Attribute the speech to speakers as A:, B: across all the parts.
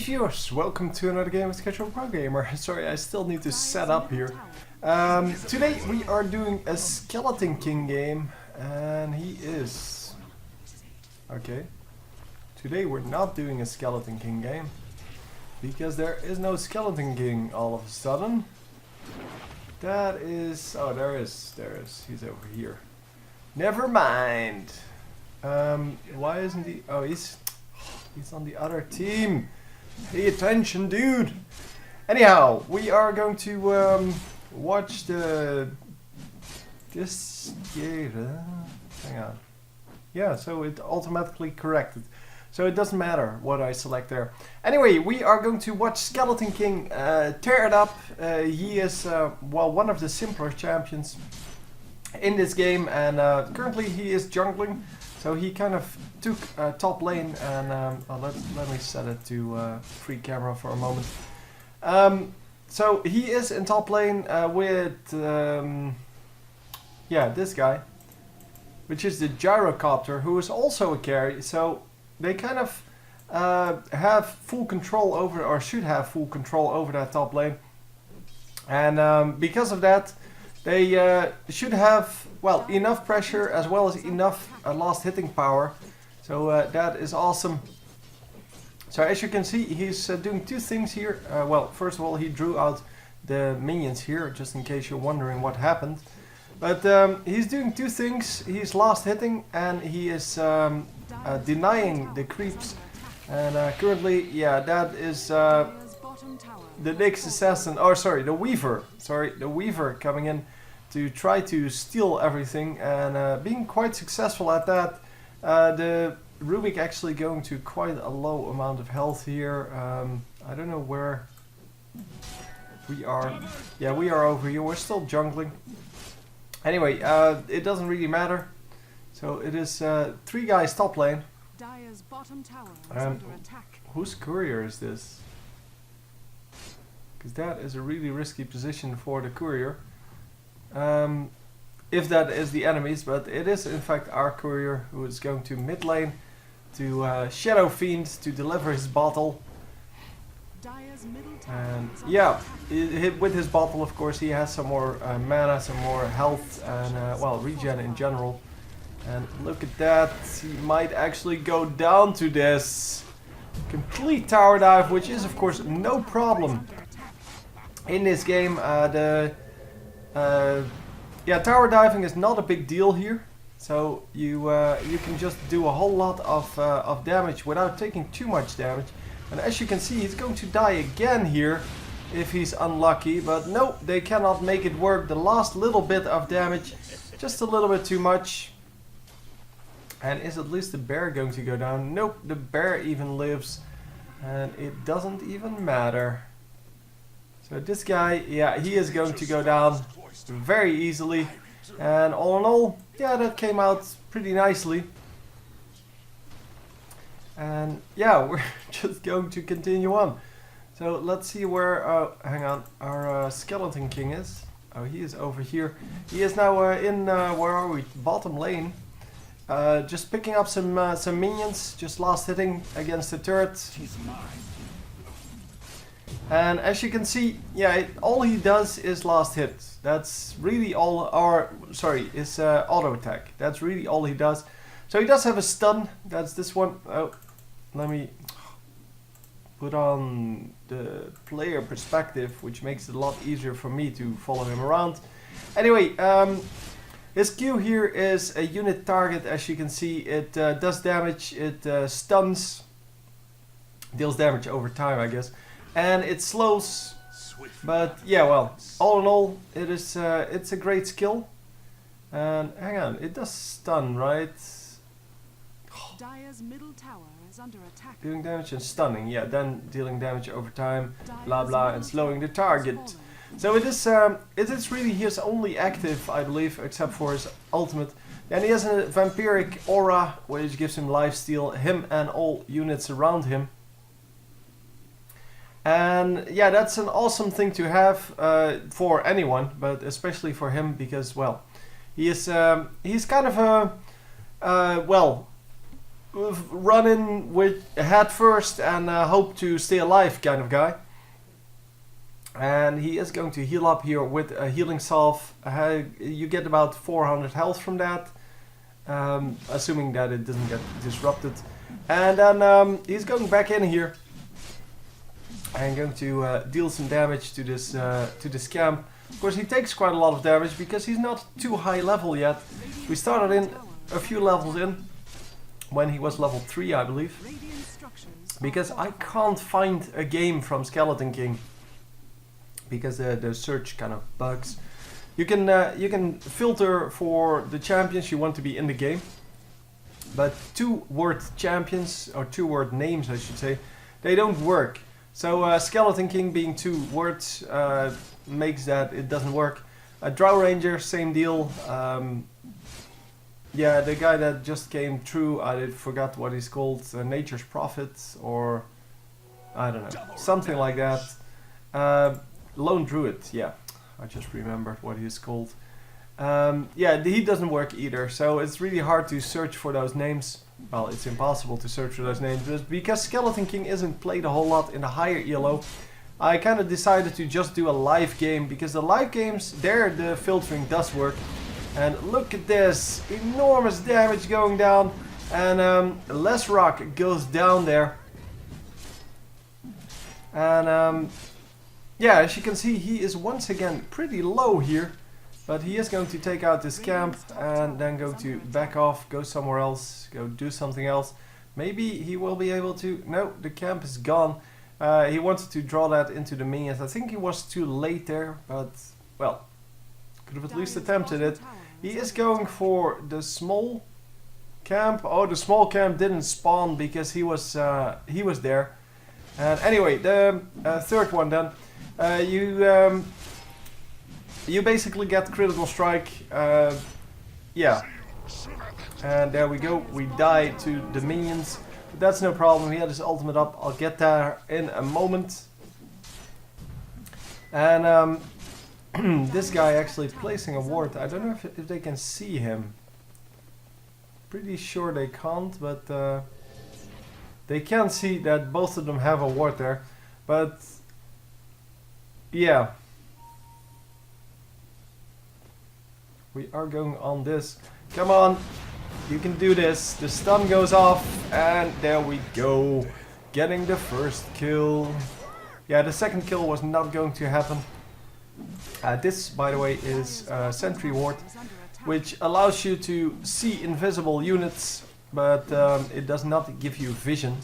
A: viewers, welcome to another game with Casual Pro Gamer. Sorry, I still need to set up here. Today we are doing a Skeleton King game, and he is... Okay. Today we're not doing a Skeleton King game, because there is no Skeleton King all of a sudden. That is... Oh, there is. He's over here. Never mind. Why isn't he... Oh, he's on the other team. Pay attention, dude. Anyhow, we are going to watch this game. Hang on. Yeah, so it automatically corrected. So it doesn't matter what I select there. Anyway, we are going to watch Skeleton King tear it up. He is, well, one of the simpler champions in this game, and currently he is jungling. So he kind of took top lane, and let me set it to free camera for a moment. So he is in top lane with yeah, this guy, which is the Gyrocopter, who is also a carry. So they kind of have full control over, or should have full control over that top lane, and because of that, they should have, well, enough pressure as well as enough last hitting power. So that is awesome. So as you can see, he's doing two things here. Well, first of all, he drew out the minions here, just in case you're wondering what happened. But he's doing two things. He's last hitting, and he is denying the creeps. And currently, yeah, that is the Nyx assassin, or sorry, the Weaver. Sorry, the Weaver coming in to try to steal everything, and being quite successful at that. The Rubik actually going to quite a low amount of health here. I don't know where we are. Yeah, we are over here. We're still jungling. Anyway, it doesn't really matter. So it is three guys top lane.
B: Dire's bottom tower is under attack.
A: Whose courier is this? Because that is a really risky position for the courier. If that is the enemies, but it is in fact our courier who is going to mid lane to Shadow Fiend to deliver his bottle. And yeah, with his bottle, of course, he has some more mana, some more health, and well, regen in general. And look at that, he might actually go down to this complete tower dive, which is of course no problem in this game. Yeah, tower diving is not a big deal here, so you can just do a whole lot of damage without taking too much damage. And as you can see, he's going to die again here if he's unlucky, but no, they cannot make it work. The last little bit of damage, just a little bit too much. And is at least the bear going to go down? Nope, the bear even lives, and it doesn't even matter. So this guy, yeah, he is going to go down very easily, and all in all, yeah, that came out pretty nicely. And yeah, we're just going to continue on. So let's see where, hang on, our Skeleton King is. Oh, he is over here. He is now in, where are we, bottom lane. Just picking up some minions, just last hitting against the turret. And as you can see, yeah, all he does is last hit. That's really all, or sorry, is auto attack. That's really all he does. So he does have a stun. That's this one. Oh, let me put on the player perspective, which makes it a lot easier for me to follow him around. Anyway, his Q here is a unit target. As you can see, it does damage. It stuns, deals damage over time, I guess. And it slows, but yeah, well, all in all, it is it's a great skill. And hang on, it does stun, right?
B: Dire's middle tower is under attack.
A: Doing damage and stunning, yeah, then dealing damage over time, blah blah, and slowing the target. So it is really his only active, I believe, except for his ultimate. And he has a vampiric aura, which gives him lifesteal, him and all units around him. And yeah, that's an awesome thing to have for anyone, but especially for him, because, well, he is he's kind of a well, run in with head first and hope to stay alive kind of guy. And he is going to heal up here with a healing salve. You get about 400 health from that, assuming that it doesn't get disrupted. And then he's going back in here and going to deal some damage to this camp. Of course, he takes quite a lot of damage because he's not too high level yet. We started in a few levels in when he was level 3, I believe. Because I can't find a game from Skeleton King because the search kind of bugs. You can filter for the champions you want to be in the game, but 2-word champions, or 2-word names I should say, they don't work. So Skeleton King being 2 words makes that it doesn't work. Drow Ranger, same deal. Yeah, the guy that just came through, I forgot what he's called, Nature's Prophet, or I don't know, something like that. Lone Druid, yeah, I just remembered what he's called. Yeah, he doesn't work either, so it's really hard to search for those names. Well, it's impossible to search for those names, but because Skeleton King isn't played a whole lot in the higher ELO, I kind of decided to just do a live game, because the live games, there the filtering does work. And look at this, enormous damage going down, and less rock goes down there. And yeah, as you can see, he is once again pretty low here. But he is going to take out this camp and then go to back off, go somewhere else, go do something else. Maybe he will be able to... No, the camp is gone. He wanted to draw that into the minions. I think he was too late there, but, well, could have at least attempted it. He is going for the small camp. Oh, the small camp didn't spawn because he was there. And anyway, the third one then. You basically get critical strike. Yeah. And there we go. We die to the minions. But that's no problem. He had his ultimate up. I'll get there in a moment. And this guy actually placing a ward. I don't know if they can see him. Pretty sure they can't, but they can see that both of them have a ward there. But yeah. We are going on this. Come on. You can do this. The stun goes off. And there we go. Getting the first kill. Yeah, the second kill was not going to happen. This, by the way, is Sentry Ward, which allows you to see invisible units, but it does not give you vision.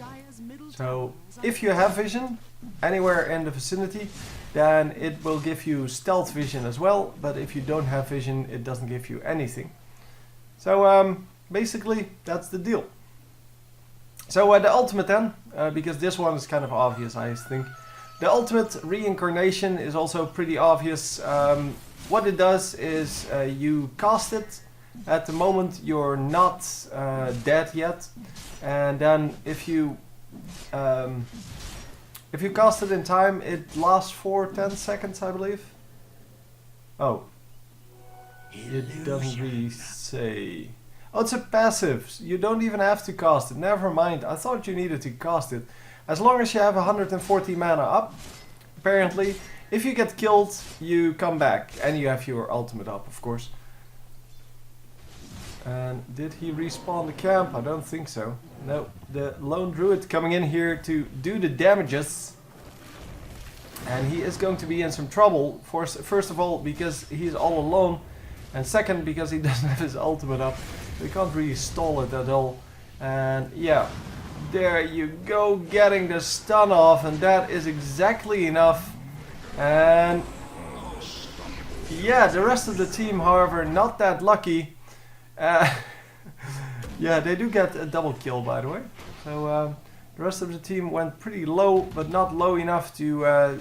A: So, if you have vision anywhere in the vicinity, then it will give you stealth vision as well, but if you don't have vision, it doesn't give you anything. So, basically, that's the deal. So, the ultimate then, because this one is kind of obvious, I think. The ultimate Reincarnation is also pretty obvious. What it does is you cast it. At the moment you're not dead yet, and then if you cast it in time, it lasts for 10 seconds, I believe. Oh, it doesn't really say. Oh, it's a passive. You don't even have to cast it. Never mind. I thought you needed to cast it. As long as you have 140 mana up, apparently, if you get killed, you come back. And you have your ultimate up, of course. And did he respawn the camp? I don't think so. No, the lone druid coming in here to do the damages. And he is going to be in some trouble. First of all, because he's all alone. And second, because he doesn't have his ultimate up. So he can't really stall it at all. And yeah. There you go, getting the stun off, and that is exactly enough. And yeah, the rest of the team, however, not that lucky. Yeah, they do get a double kill, by the way. So the rest of the team went pretty low, but not low enough to,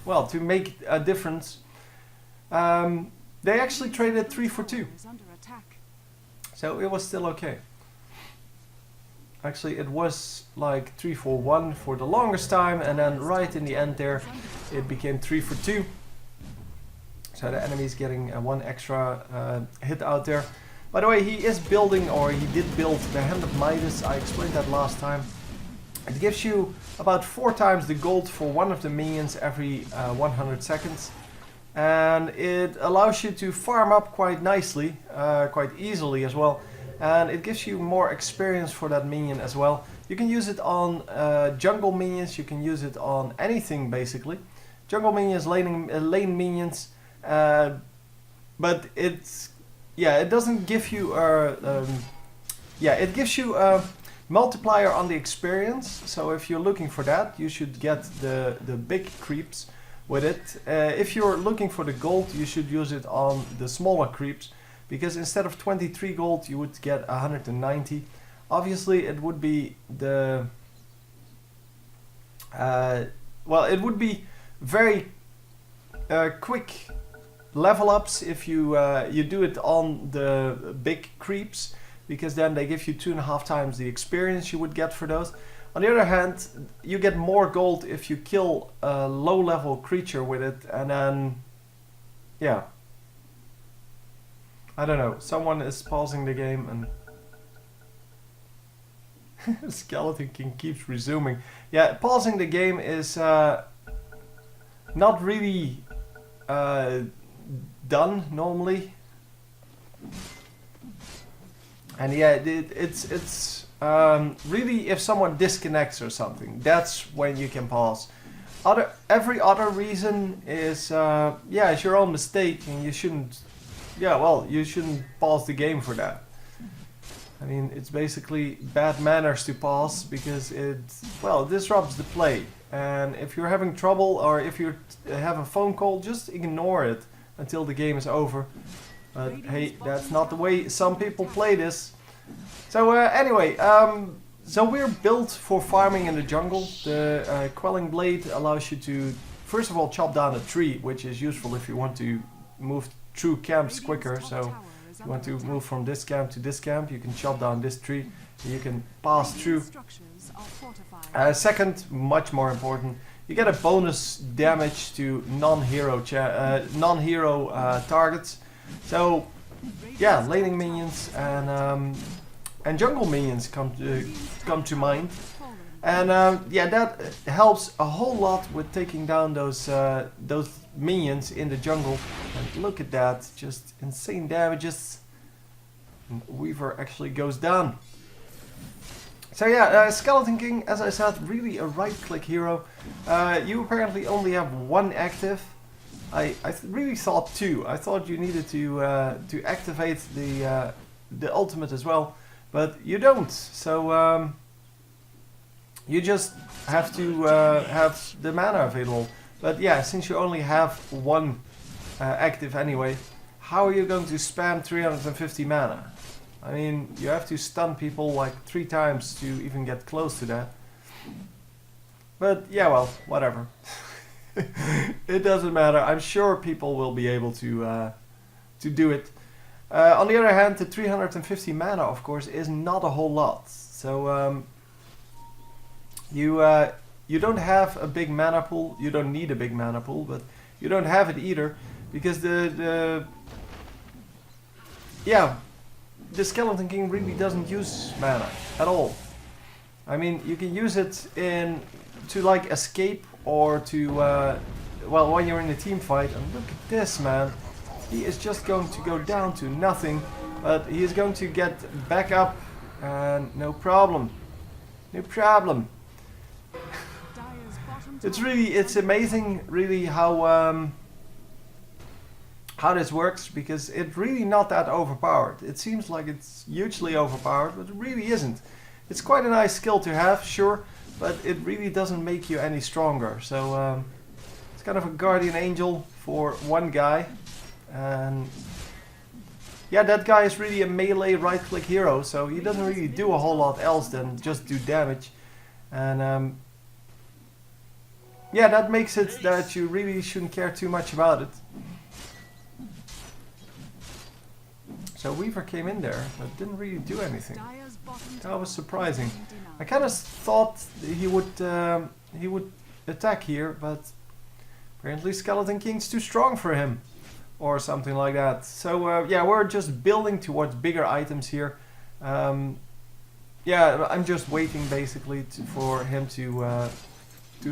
A: well, to make a difference. They actually traded 3 for 2. So it was still okay. Actually, it was like 3 for 1 for the longest time, and then right in the end there, it became 3 for 2. So the enemy is getting 1 extra hit out there. By the way, he is building, or he did build the Hand of Midas. I explained that last time. It gives you about 4 times the gold for one of the minions every 100 seconds. And it allows you to farm up quite nicely, quite easily as well. And it gives you more experience for that minion as well. You can use it on jungle minions, you can use it on anything basically. Jungle minions, lane minions, but it's, yeah, it doesn't give you a, it gives you a multiplier on the experience. So if you're looking for that, you should get the big creeps with it. If you're looking for the gold, you should use it on the smaller creeps, because instead of 23 gold, you would get 190. Obviously, it would be the well, it would be very quick level ups if you you do it on the big creeps, because then they give you 2.5 times the experience you would get for those. On the other hand, you get more gold if you kill a low level creature with it, and then yeah, I don't know, someone is pausing the game and Skeleton King keeps resuming. Yeah, pausing the game is not really done normally. And yeah, it's really if someone disconnects or something, that's when you can pause. Every other reason is yeah, it's your own mistake, and you shouldn't. Yeah, well, you shouldn't pause the game for that. I mean, it's basically bad manners to pause, because it, well, disrupts the play. And if you're having trouble, or if you have a phone call, just ignore it until the game is over. But hey, that's not the way some people play this. So anyway, so we're built for farming in the jungle. The Quelling Blade allows you to, first of all, chop down a tree, which is useful if you want to move through camps quicker. So if you want to move from this camp to this camp, you can chop down this tree, and you can pass through. Second, much more important, you get a bonus damage to non-hero targets. So yeah, laning minions and jungle minions come to mind, and yeah, that helps a whole lot with taking down those minions in the jungle. And look at that, just insane damages. And Weaver actually goes down. So yeah, Skeleton King, as I said, really a right-click hero. You apparently only have 1 active. I really thought 2. I thought you needed to activate the ultimate as well, but you don't. So you just have to have the mana available. But yeah, since you only have 1 active anyway, how are you going to spam 350 mana? I mean, you have to stun people like 3 times to even get close to that. But yeah, well, whatever. It doesn't matter. I'm sure people will be able to do it. On the other hand, the 350 mana, of course, is not a whole lot. So you don't have a big mana pool. You don't need a big mana pool, but you don't have it either, because the Skeleton King really doesn't use mana at all. I mean, you can use it to like escape, or to well, when you're in a team fight. And look at this, man. He is just going to go down to nothing, but he is going to get back up, and no problem. No problem. It's amazing really how this works, because it's really not that overpowered. It seems like it's hugely overpowered, but it really isn't. It's quite a nice skill to have, sure, but it really doesn't make you any stronger. So it's kind of a guardian angel for 1 guy. And yeah, that guy is really a melee right-click hero, so he doesn't really do a whole lot else than just do damage. And yeah, that makes it that you really shouldn't care too much about it. So Weaver came in there, but didn't really do anything. That was surprising. I kind of thought he would attack here, but apparently Skeleton King's too strong for him. or something like that. So yeah, we're just building towards bigger items here. Yeah, I'm just waiting basically for him to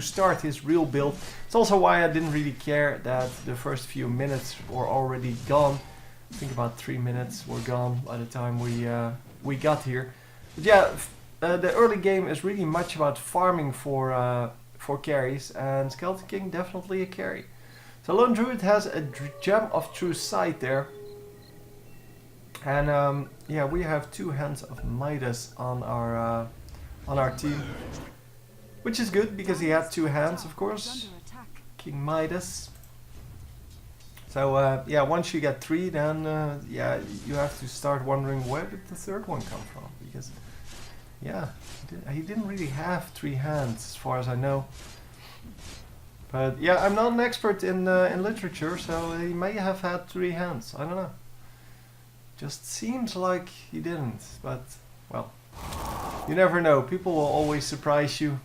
A: start his real build. It's also why I didn't really care that the first few minutes were already gone. I think about 3 minutes were gone by the time we got here. But yeah, the early game is really much about farming for carries, and Skeleton King definitely a carry. So Lone Druid has a Gem of True Sight there. And yeah, we have 2 Hands of Midas on our team. Which is good, because he had 2 hands, of course. King Midas. So yeah, once you get 3, then yeah, you have to start wondering where did the 3rd one come from, because yeah, he didn't really have 3 hands as far as I know. But yeah, I'm not an expert in literature, so he may have had 3 hands. I don't know. Just seems like he didn't, but well, you never know. People will always surprise you.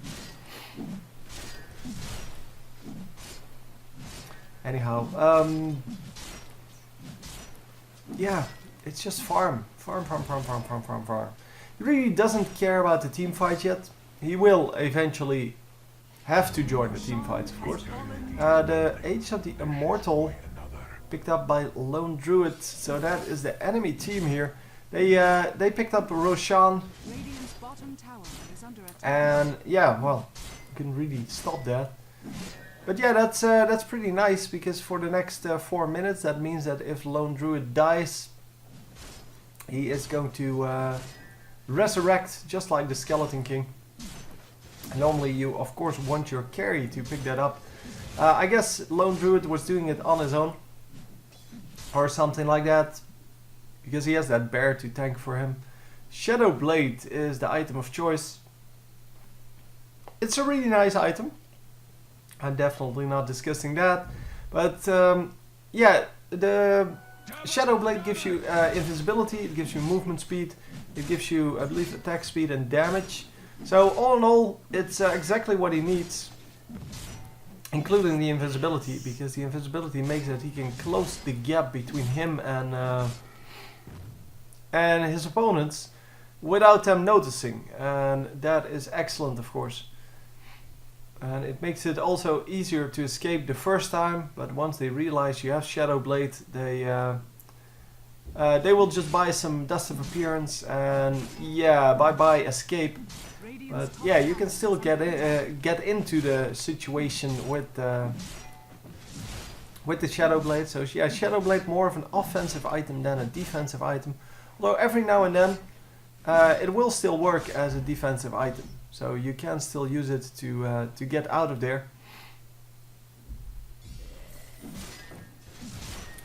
A: Anyhow, yeah, it's just farm. Farm. He really doesn't care about the team fight yet. He will eventually have to join the team fights, of course. The Age of the Immortal picked up by Lone Druid, so that is the enemy team here. They picked up Roshan, and yeah, well, you can really stop that. But yeah, that's pretty nice, because for the next 4 minutes, that means that if Lone Druid dies, he is going to resurrect, just like the Skeleton King. Normally you, of course, want your carry to pick that up. I guess Lone Druid was doing it on his own, or something like that, because he has that bear to tank for him. Shadow Blade is the item of choice. It's a really nice item. I'm definitely not discussing that, but yeah, the Shadow Blade gives you invisibility, it gives you movement speed, it gives you, I believe, attack speed and damage. So all in all, it's exactly what he needs, including the invisibility, because the invisibility makes that he can close the gap between him and his opponents without them noticing, and that is excellent, of course. And it makes it also easier to escape the first time, but once they realize you have Shadow Blade, they will just buy some Dust of Appearance, and yeah, bye escape. But yeah, you can still get into the situation with the Shadow Blade. So yeah, Shadow Blade more of an offensive item than a defensive item. Although every now and then it will still work as a defensive item. So you can still use it to get out of there.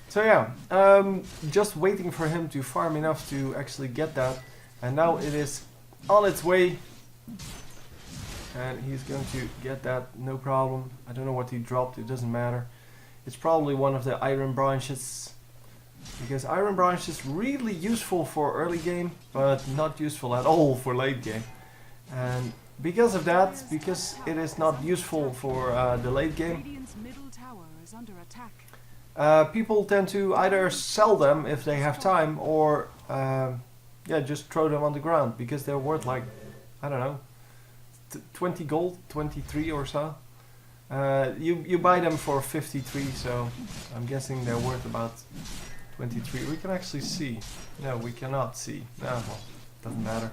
A: So yeah, just waiting for him to farm enough to actually get that. And now it is on its way. And he's going to get that, no problem. I don't know what he dropped, it doesn't matter. It's probably one of the iron branches. Because iron branch is really useful for early game, but not useful at all for late game. And because of that, because it is not useful for the late game, people tend to either sell them if they have time, or yeah, just throw them on the ground, because they're worth like, I don't know, 20 gold, 23 or so. You buy them for 53, so I'm guessing they're worth about 23. We can actually see. No, we cannot see. No, well, doesn't matter.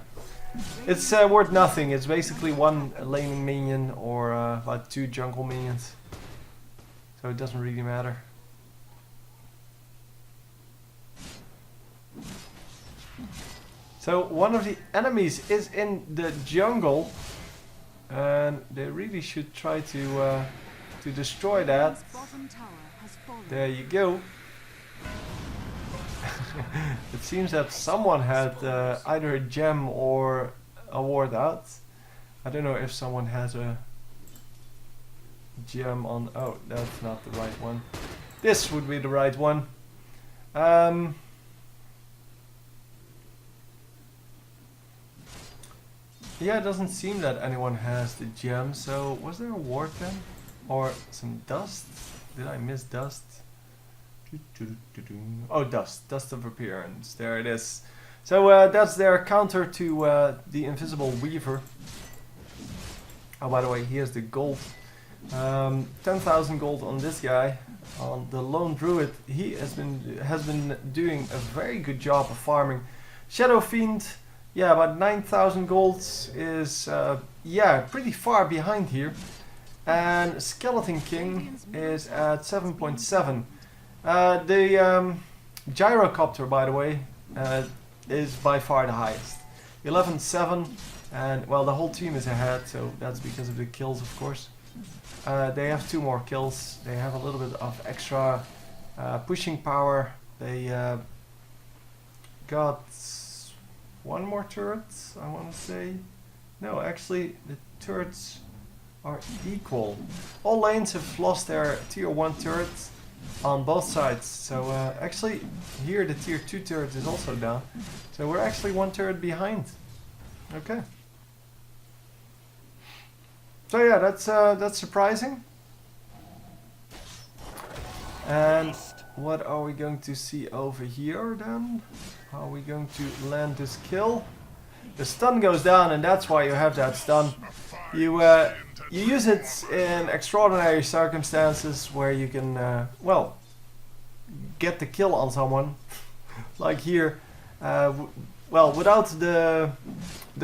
A: It's worth nothing. It's basically 1 laning minion or about 2 jungle minions. So it doesn't really matter. So one of the enemies is in the jungle, and they really should try to destroy that. There you go. It seems that someone had either a gem or a ward out. I don't know if someone has a gem on. Oh, that's not the right one. This would be the right one. Yeah, it doesn't seem that anyone has the gem. So was there a ward then? Or some dust? Did I miss dust? Oh, Dust of Appearance. There it is. So that's their counter to the Invisible Weaver. Oh, by the way, here's the gold. 10,000 gold on this guy. On the Lone Druid, he has been doing a very good job of farming. Shadow Fiend, yeah, about 9,000 gold is yeah, pretty far behind here. And Skeleton King is at 7.7. The Gyrocopter, by the way, is by far the highest. 11.7, and well, the whole team is ahead, so that's because of the kills, of course. They have 2 more kills. They have a little bit of extra pushing power. They got 1 more turret, I want to say. No, actually, the turrets are equal. All lanes have lost their tier 1 turrets on both sides. So actually, here the tier 2 turret is also down. So we're actually 1 turret behind. Okay. So yeah, that's surprising. And what are we going to see over here then? Are we going to land this kill? The stun goes down, and that's why you have that stun. You use it in extraordinary circumstances where you can, well, get the kill on someone. Like here. Well, without the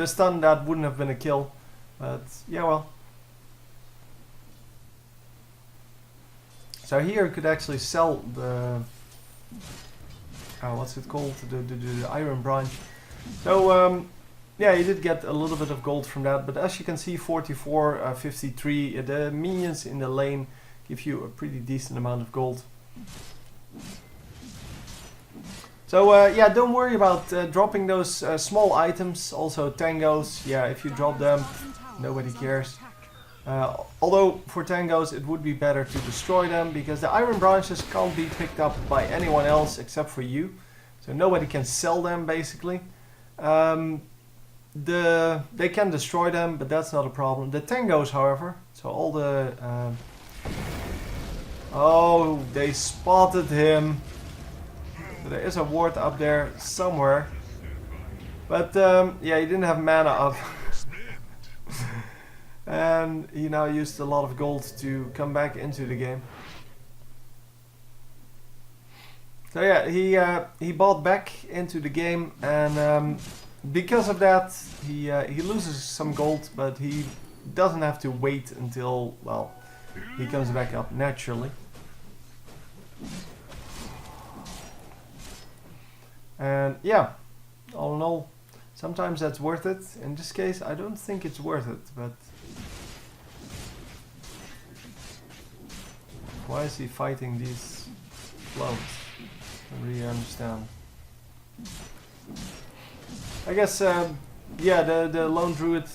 A: stun, that wouldn't have been a kill. But yeah, well. So here you could actually sell the what's it called? The iron branch. So yeah, you did get a little bit of gold from that, but as you can see, 44, 53, the minions in the lane give you a pretty decent amount of gold. So yeah, don't worry about dropping those small items. Also tangos, yeah, if you drop them, nobody cares. Although for tangos it would be better to destroy them, because the iron branches can't be picked up by anyone else except for you. So nobody can sell them basically. They can destroy them, but that's not a problem. The tangos, however, so all the... oh, they spotted him. There is a ward up there somewhere. But yeah, he didn't have mana up. And he now used a lot of gold to come back into the game. So yeah, he bought back into the game, and because of that he loses some gold, but he doesn't have to wait until, well, he comes back up naturally. And yeah, all in all, sometimes that's worth it. In this case, I don't think it's worth it, but why is he fighting these clones? I don't really understand. I guess, yeah, the lone druid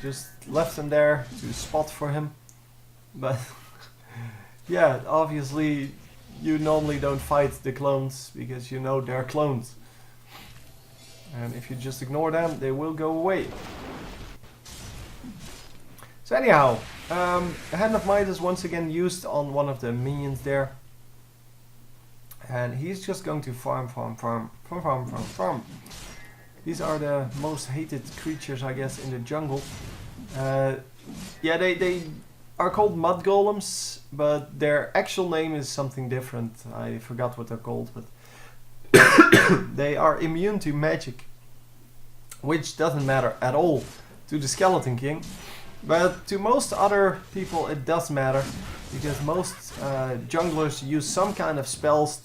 A: just left him there to spot for him. But yeah, obviously you normally don't fight the clones because you know they're clones. And if you just ignore them, they will go away. So anyhow, Hand of Might is once again used on one of the minions there. And he's just going to farm. These are the most hated creatures, I guess, in the jungle. Yeah, they are called mud golems, but their actual name is something different. I forgot what they're called, but they are immune to magic, which doesn't matter at all to the Skeleton King. But to most other people it does matter, because most junglers use some kind of spells